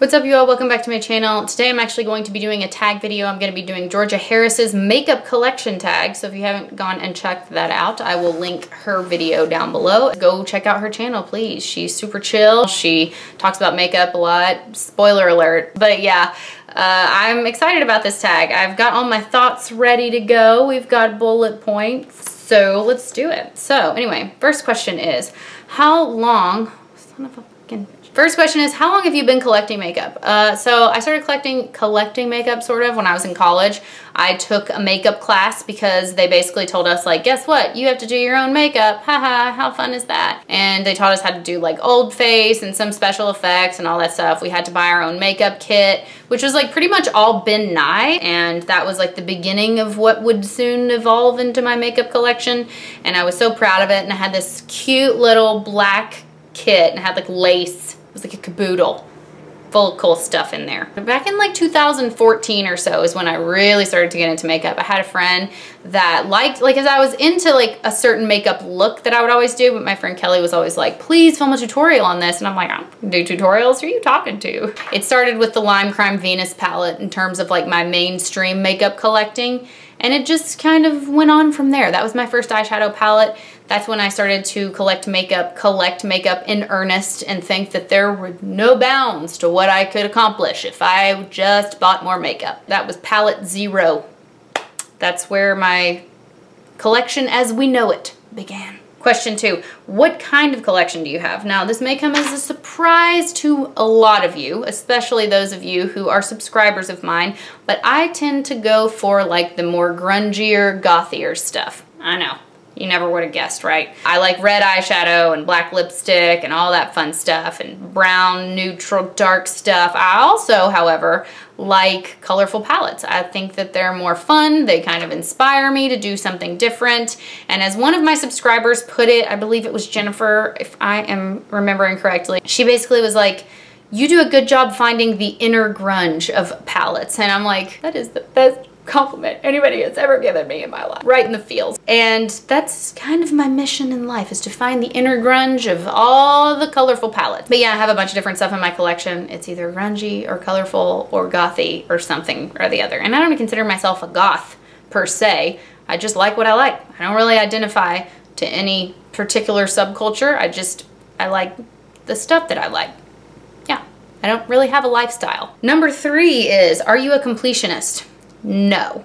What's up, you all? Welcome back to my channel. Today I'm actually going to be doing a tag video. I'm going to be doing Georgia Harris's makeup collection tag. So if you haven't gone and checked that out, I will link her video down below. Go check out her channel, please. She's super chill. She talks about makeup a lot. Spoiler alert. But yeah, I'm excited about this tag. I've got all my thoughts ready to go. We've got bullet points. So let's do it. So anyway, first question is, how long... First question is, how long have you been collecting makeup? So I started collecting makeup sort of when I was in college. I took a makeup class because they basically told us, like, guess what? You have to do your own makeup. Haha, how fun is that? And they taught us how to do like old face and some special effects and all that stuff. We had to buy our own makeup kit, which was like pretty much all bin nye. And that was like the beginning of what would soon evolve into my makeup collection. And I was so proud of it. And I had this cute little black kit and it had like lace. It was like a caboodle full of cool stuff in there. Back in like 2014 or so is when I really started to get into makeup. I had a friend that liked, like, as I was into like a certain makeup look that I would always do, but my friend Kelly was always like, please film a tutorial on this. And I'm like, I don't do tutorials. Who are you talking to? It started with the Lime Crime Venus palette in terms of like my mainstream makeup collecting. And it just kind of went on from there. That was my first eyeshadow palette. That's when I started to collect makeup in earnest and think that there were no bounds to what I could accomplish if I just bought more makeup. That was palette 0. That's where my collection as we know it began. Question 2, what kind of collection do you have? Now, this may come as a surprise to a lot of you, especially those of you who are subscribers of mine, but I tend to go for like the more grungier, gothier stuff. I know. You never would have guessed, right? I like red eyeshadow and black lipstick and all that fun stuff and brown, neutral, dark stuff. I also, however, like colorful palettes. I think that they're more fun. They kind of inspire me to do something different. And as one of my subscribers put it, I believe it was Jennifer, if I am remembering correctly, she basically was like, you do a good job finding the inner grunge of palettes. And I'm like, that is the best compliment anybody has ever given me in my life. Right in the feels. And that's kind of my mission in life, is to find the inner grunge of all the colorful palettes. But yeah, I have a bunch of different stuff in my collection. It's either grungy or colorful or gothy or something or the other. And I don't consider myself a goth per se. I just like what I like. I don't really identify to any particular subculture. I like the stuff that I like. Yeah, I don't really have a lifestyle. Number 3 is, are you a completionist? No.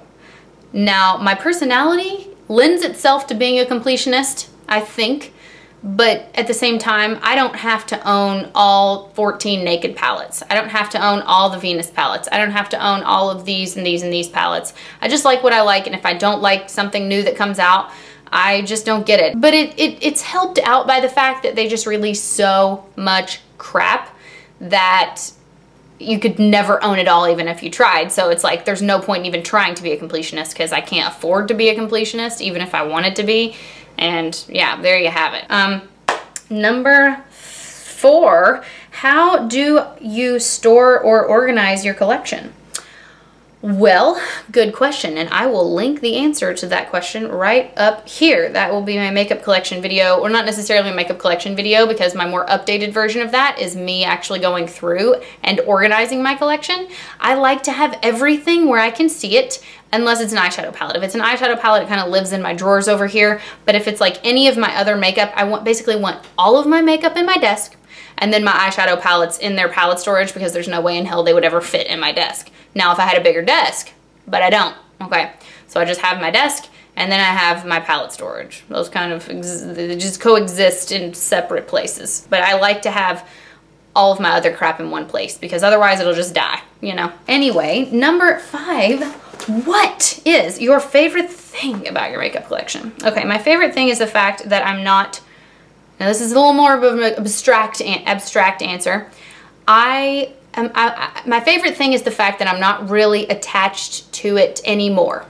Now, my personality lends itself to being a completionist, I think, but at the same time, I don't have to own all 14 Naked palettes. I don't have to own all the Venus palettes. I don't have to own all of these and these and these palettes. I just like what I like, and if I don't like something new that comes out, I just don't get it. But it's helped out by the fact that they just release so much crap that you could never own it all even if you tried. So it's like there's no point in even trying to be a completionist because I can't afford to be a completionist even if I wanted to be. And yeah, there you have it. Number 4, how do you store or organize your collection? Well, good question, and I will link the answer to that question right up here. That will be my makeup collection video, or not necessarily a makeup collection video, because my more updated version of that is me actually going through and organizing my collection. I like to have everything where I can see it, unless it's an eyeshadow palette. If it's an eyeshadow palette, it kind of lives in my drawers over here, but if it's like any of my other makeup, I basically want all of my makeup in my desk, and then my eyeshadow palettes in their palette storage, because there's no way in hell they would ever fit in my desk. Now, if I had a bigger desk, but I don't, okay? So I just have my desk, and then I have my palette storage. Those kind of, they just coexist in separate places. But I like to have all of my other crap in one place, because otherwise it'll just die, you know? Anyway, number 5, what is your favorite thing about your makeup collection? Okay, my favorite thing is the fact that I'm not, now this is a little more of an abstract answer. My favorite thing is the fact that I'm not really attached to it anymore.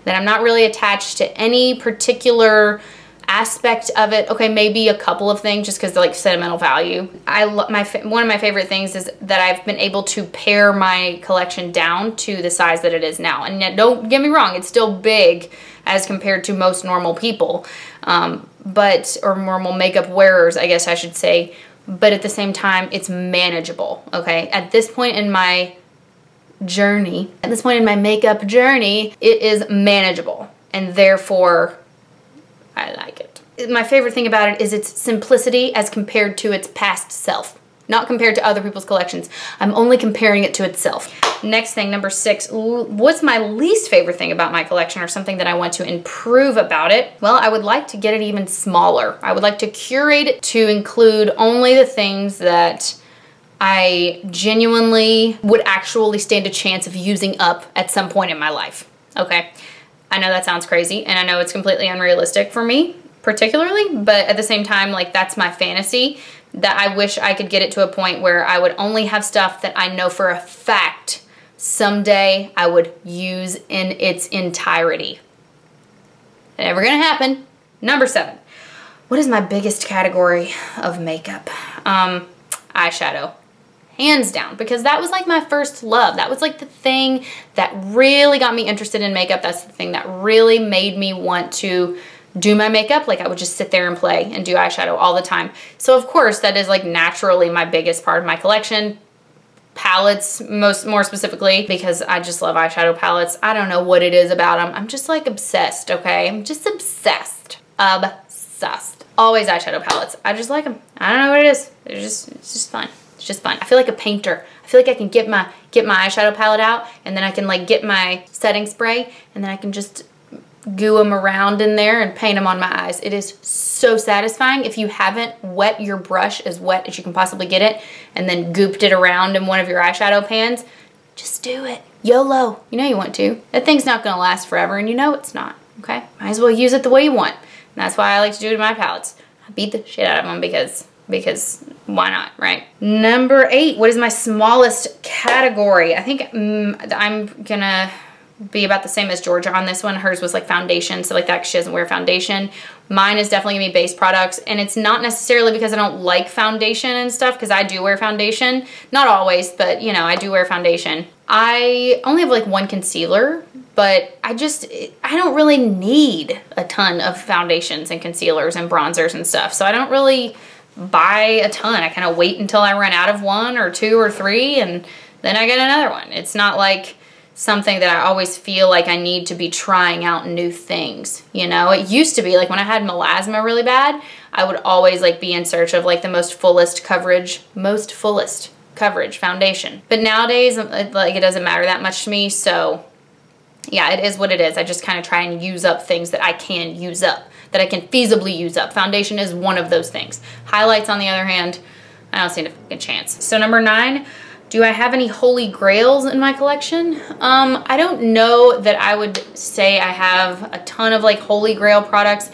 That I'm not really attached to any particular aspect of it. Okay, maybe a couple of things just because they're like sentimental value. One of my favorite things is that I've been able to pare my collection down to the size that it is now. And yet, don't get me wrong, it's still big as compared to most normal people, or normal makeup wearers, I guess I should say. but at the same time, it's manageable, okay? At this point in my journey, at this point in my makeup journey, it is manageable, and therefore, I like it. My favorite thing about it is its simplicity as compared to its past self. Not compared to other people's collections. I'm only comparing it to itself. Next thing, number 6, what's my least favorite thing about my collection or something that I want to improve about it? Well, I would like to get it even smaller. I would like to curate it to include only the things that I genuinely would actually stand a chance of using up at some point in my life, okay? I know that sounds crazy, and I know it's completely unrealistic for me, particularly, but at the same time, like, that's my fantasy, that I wish I could get it to a point where I would only have stuff that I know for a fact someday I would use in its entirety. Never gonna happen. Number 7. What is my biggest category of makeup? Eyeshadow. Hands down, because that was like my first love. That was like the thing that really got me interested in makeup. That's the thing that really made me want to do my makeup. Like, I would just sit there and play and do eyeshadow all the time. So of course that is like naturally my biggest part of my collection. Palettes, more specifically, because I just love eyeshadow palettes. I don't know what it is about them. I'm just like obsessed, okay? I'm just obsessed. Obsessed. Always eyeshadow palettes. I just like them. I don't know what it is. It's just fun. It's just fun. I feel like a painter. I feel like I can get my eyeshadow palette out, and then I can like get my setting spray, and then I can just goo them around in there and paint them on my eyes. It is so satisfying. If you haven't wet your brush as wet as you can possibly get it and then gooped it around in one of your eyeshadow pans, just do it. YOLO. You know you want to. That thing's not going to last forever, and you know it's not, okay? Might as well use it the way you want. And that's why I like to do it in my palettes. I beat the shit out of them because why not, right? Number 8, what is my smallest category? I think I'm gonna be about the same as Georgia on this one. Hers was like foundation, so like that, 'cause she doesn't wear foundation. Mine is definitely gonna be base products, and it's not necessarily because I don't like foundation and stuff, because I do wear foundation. Not always, but you know, I do wear foundation. I only have like one concealer, but I don't really need a ton of foundations and concealers and bronzers and stuff, so I don't really buy a ton. I kind of wait until I run out of 1 or 2 or 3, and then I get another one. It's not like something that I always feel like I need to be trying out new things, you know? It used to be like when I had melasma really bad, I would always like be in search of like the most fullest coverage foundation. But nowadays, like, it doesn't matter that much to me, so yeah, it is what it is. I just kind of try and use up things that I can use up, that I can feasibly use up. Foundation is one of those things. Highlights, on the other hand, I don't stand a fucking chance. So number 9, do I have any holy grails in my collection? I don't know that I would say I have a ton of like holy grail products.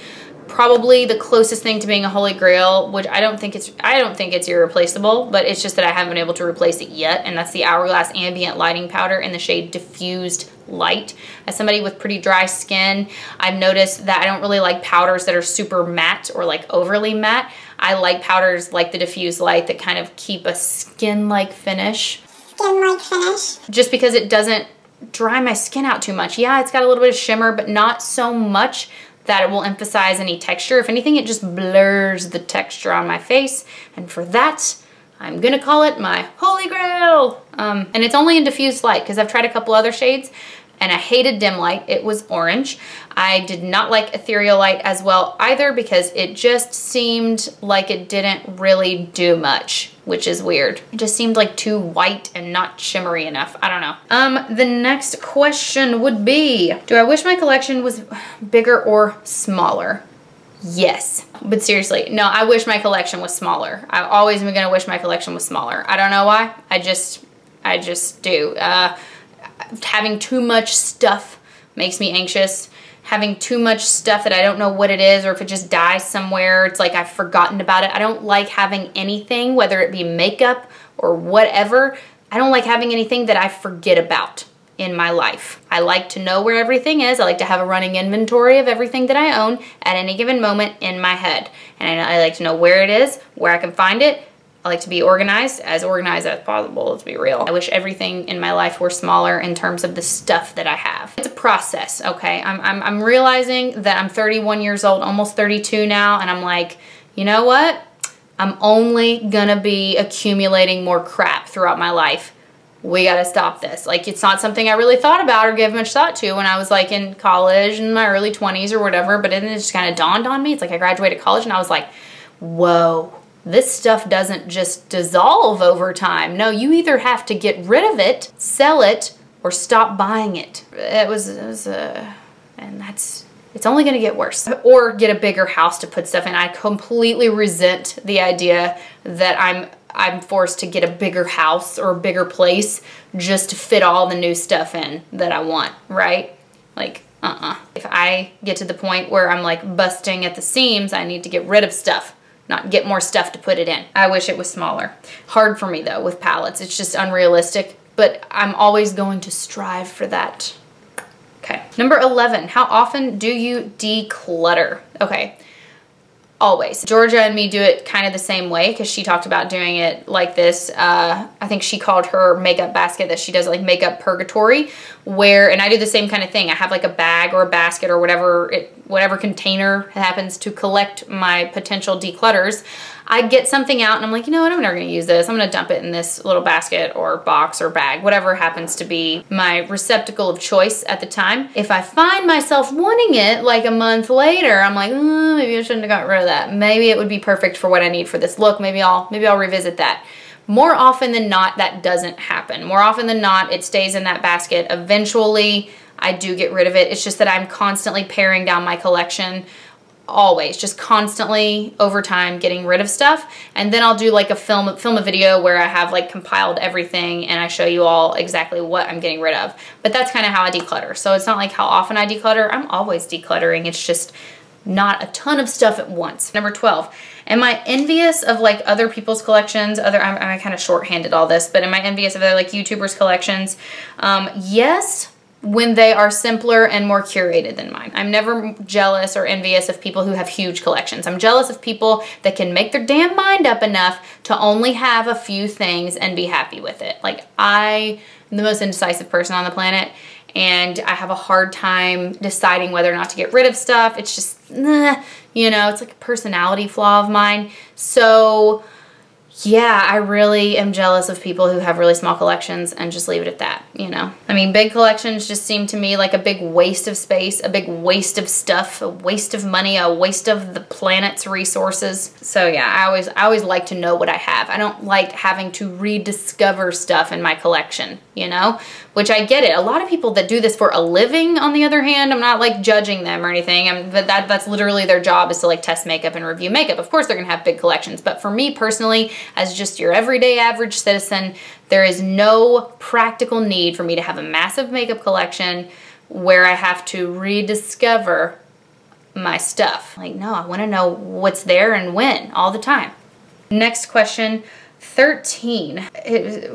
Probably the closest thing to being a holy grail, which I don't think it's irreplaceable, but it's just that I haven't been able to replace it yet, and that's the Hourglass Ambient Lighting Powder in the shade Diffused Light. As somebody with pretty dry skin, I've noticed that I don't really like powders that are super matte or like overly matte. I like powders like the Diffused Light that kind of keep a skin-like finish. Skin-like finish? Just because it doesn't dry my skin out too much. Yeah, it's got a little bit of shimmer, but not so much that it will emphasize any texture. If anything, it just blurs the texture on my face, and for that, I'm gonna call it my holy grail. And it's only in Diffused Light, because I've tried a couple other shades, and I hated dim light. It was orange. I did not like ethereal light as well either, because it just seemed like it didn't really do much, which is weird. It just seemed like too white and not shimmery enough. I don't know. The next question would be, do I wish my collection was bigger or smaller? Yes, but seriously, no, I wish my collection was smaller. I've always been gonna wish my collection was smaller. I don't know why, I just do. Having too much stuff makes me anxious. Having too much stuff that I don't know what it is, or if it just dies somewhere, it's like I've forgotten about it. I don't like having anything, whether it be makeup or whatever. I don't like having anything that I forget about in my life. I like to know where everything is. I like to have a running inventory of everything that I own at any given moment in my head. And I like to know where it is, where I can find it. I like to be organized as possible, let's be real. I wish everything in my life were smaller in terms of the stuff that I have. It's a process, okay? I'm realizing that I'm 31 years old, almost 32 now, and I'm like, you know what? I'm only gonna be accumulating more crap throughout my life. We gotta stop this. Like, it's not something I really thought about or gave much thought to when I was like in college in my early 20s or whatever, but then it just kind of dawned on me. It's like I graduated college and I was like, whoa, this stuff doesn't just dissolve over time. No, you either have to get rid of it, sell it, or stop buying it. And it's only gonna get worse. Or get a bigger house to put stuff in. I completely resent the idea that I'm forced to get a bigger house or a bigger place just to fit all the new stuff in that I want, right? Like, If I get to the point where I'm like busting at the seams, I need to get rid of stuff, not get more stuff to put it in. I wish it was smaller. Hard for me though with palettes. It's just unrealistic, but I'm always going to strive for that. Okay, number 11, how often do you declutter? Okay, always. Georgia and me do it kind of the same way because she talked about doing it like this. I think she called her makeup basket that she does like makeup purgatory, and I do the same kind of thing. I have like a bag or a basket or whatever container happens to collect my potential declutters. I get something out and I'm like, you know what, I'm never gonna use this. I'm gonna dump it in this little basket or box or bag, whatever happens to be my receptacle of choice at the time. If I find myself wanting it like a month later, I'm like, maybe I shouldn't have got rid of that. Maybe it would be perfect for what I need for this look. Maybe I'll revisit that. More often than not, that doesn't happen. More often than not, it stays in that basket. Eventually, I do get rid of it. It's just that I'm constantly paring down my collection. Always, just constantly over time getting rid of stuff, and then I'll do like a film a video where I have like compiled everything and I show you all exactly what I'm getting rid of. But that's kind of how I declutter. So it's not like how often I declutter. I'm always decluttering. It's just not a ton of stuff at once. Number 12, am I envious of like other people's collections? I kind of shorthanded all this, but am I envious of other like YouTubers' collections? Yes, when they are simpler and more curated than mine. I'm never jealous or envious of people who have huge collections. I'm jealous of people that can make their damn mind up enough to only have a few things and be happy with it. Like, I am the most indecisive person on the planet, and I have a hard time deciding whether or not to get rid of stuff. It's just, you know, it's like a personality flaw of mine. So yeah, I really am jealous of people who have really small collections and just leave it at that, you know? I mean, big collections just seem to me like a big waste of space, a big waste of stuff, a waste of money, a waste of the planet's resources. So yeah, I always like to know what I have. I don't like having to rediscover stuff in my collection, you know? Which I get it. A lot of people that do this for a living, on the other hand, I'm not like judging them or anything, but that's literally their job, is to like test makeup and review makeup. Of course they're gonna have big collections, but for me personally, as just your everyday average citizen, there is no practical need for me to have a massive makeup collection where I have to rediscover my stuff. Like, no, I wanna know what's there and when, all the time. Next question. 13,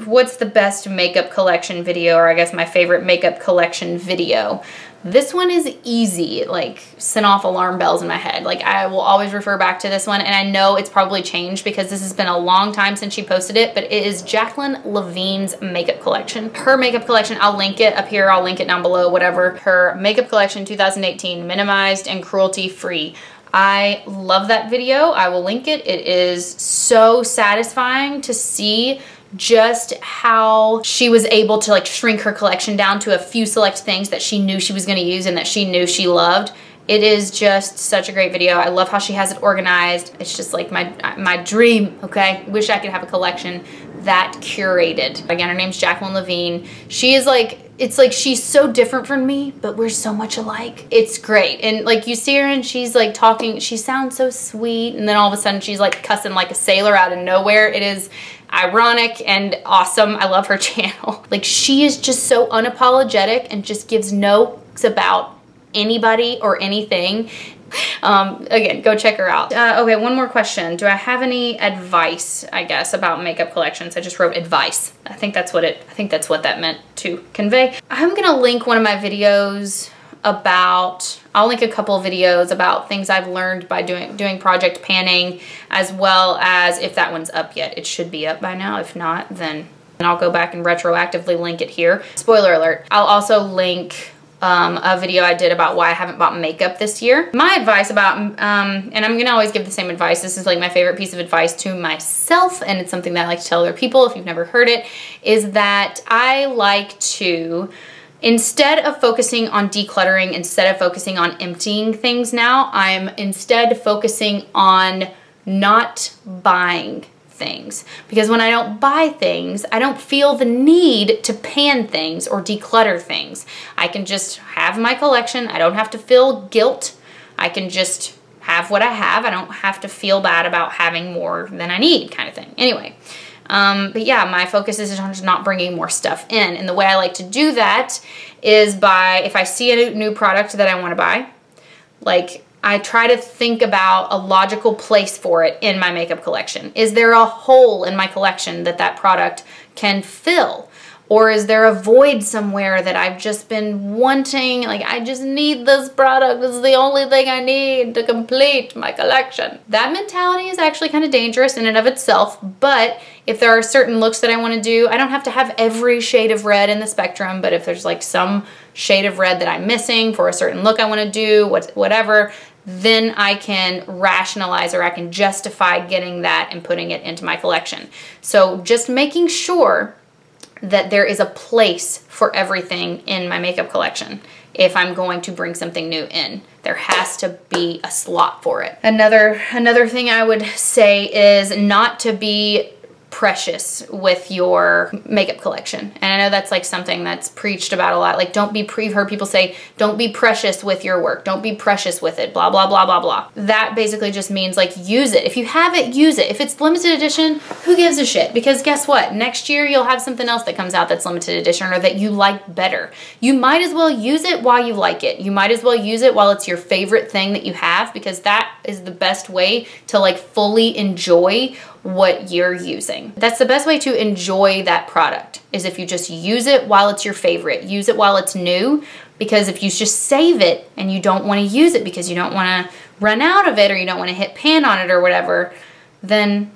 what's the best makeup collection video, or I guess my favorite makeup collection video? This one is easy. It like sent off alarm bells in my head. Like, I will always refer back to this one, and I know it's probably changed because this has been a long time since she posted it, but it is Jacqueline Levine's makeup collection. Her makeup collection, I'll link it up here, I'll link it down below, whatever. Her makeup collection 2018, minimized and cruelty free. I love that video. I will link it. It is so satisfying to see just how she was able to like shrink her collection down to a few select things that she knew she was going to use and that she knew she loved. It is just such a great video. I love how she has it organized. It's just like my dream, okay? Wish I could have a collection that curated. Again, her name's Jacqueline Levine. She is like, it's like she's so different from me, but we're so much alike. It's great. And like, you see her and she's like talking, she sounds so sweet, and then all of a sudden she's like cussing like a sailor out of nowhere. It is ironic and awesome. I love her channel. Like, she is just so unapologetic and just gives no fucks about anybody or anything. Again, go check her out. Okay, one more question. Do I have any advice, I guess, about makeup collections? I just wrote advice. I think that's what that meant to convey. I'm gonna link one of my videos about, I'll link a couple of videos about things I've learned by doing project panning, as well as, if that one's up yet, it should be up by now. If not, then I'll go back and retroactively link it here. Spoiler alert. I'll also link a video I did about why I haven't bought makeup this year. My advice about, and I'm gonna always give the same advice, this is like my favorite piece of advice to myself, and it's something that I like to tell other people if you've never heard it, is that I like to, instead of focusing on decluttering, instead of focusing on emptying things now, I'm instead focusing on not buying things. Because when I don't buy things, I don't feel the need to pan things or declutter things. I can just have my collection. I don't have to feel guilt. I can just have what I have. I don't have to feel bad about having more than I need, kind of thing. Anyway, but yeah, my focus is on just not bringing more stuff in. And the way I like to do that is by, if I see a new product that I want to buy, like, I try to think about a logical place for it in my makeup collection. Is there a hole in my collection that that product can fill? Or is there a void somewhere that I've just been wanting, like, I just need this product, this is the only thing I need to complete my collection. That mentality is actually kind of dangerous in and of itself, but if there are certain looks that I want to do, I don't have to have every shade of red in the spectrum, but if there's like some shade of red that I'm missing for a certain look I want to do, whatever, then I can rationalize or I can justify getting that and putting it into my collection. So just making sure that there is a place for everything in my makeup collection. If I'm going to bring something new in, there has to be a slot for it. Another thing I would say is not to be precious with your makeup collection. And I know that's like something that's preached about a lot. Like, you've heard people say, don't be precious with your work. Don't be precious with it, blah, blah, blah, blah, blah. That basically just means like, use it. If you have it, use it. If it's limited edition, who gives a shit? Because guess what? Next year, you'll have something else that comes out that's limited edition or that you like better. You might as well use it while you like it. You might as well use it while it's your favorite thing that you have, because that is the best way to like fully enjoy what you're using. That's the best way to enjoy that product, is if you just use it while it's your favorite. Use it while it's new, because if you just save it and you don't want to use it because you don't want to run out of it or you don't want to hit pan on it or whatever, then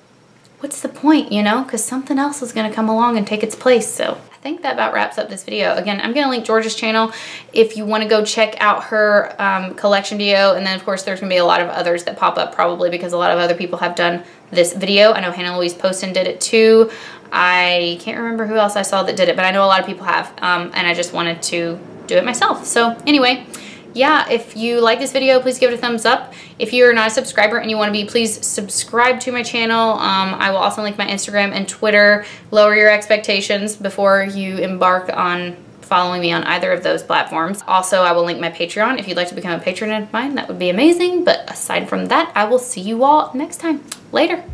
what's the point, you know? Because something else is going to come along and take its place. So I think that about wraps up this video. Again, I'm going to link Georgia's channel if you want to go check out her collection video. And then of course there's going to be a lot of others that pop up probably because a lot of other people have done this video. I know Hannah Louise Poston did it too. I can't remember who else I saw that did it, but I know a lot of people have. And I just wanted to do it myself. So anyway, yeah, if you like this video, please give it a thumbs up. If you're not a subscriber and you want to be, please subscribe to my channel. I will also link my Instagram and Twitter. Lower your expectations before you embark on following me on either of those platforms. Also, I will link my Patreon. If you'd like to become a patron of mine, that would be amazing. But aside from that, I will see you all next time. Later.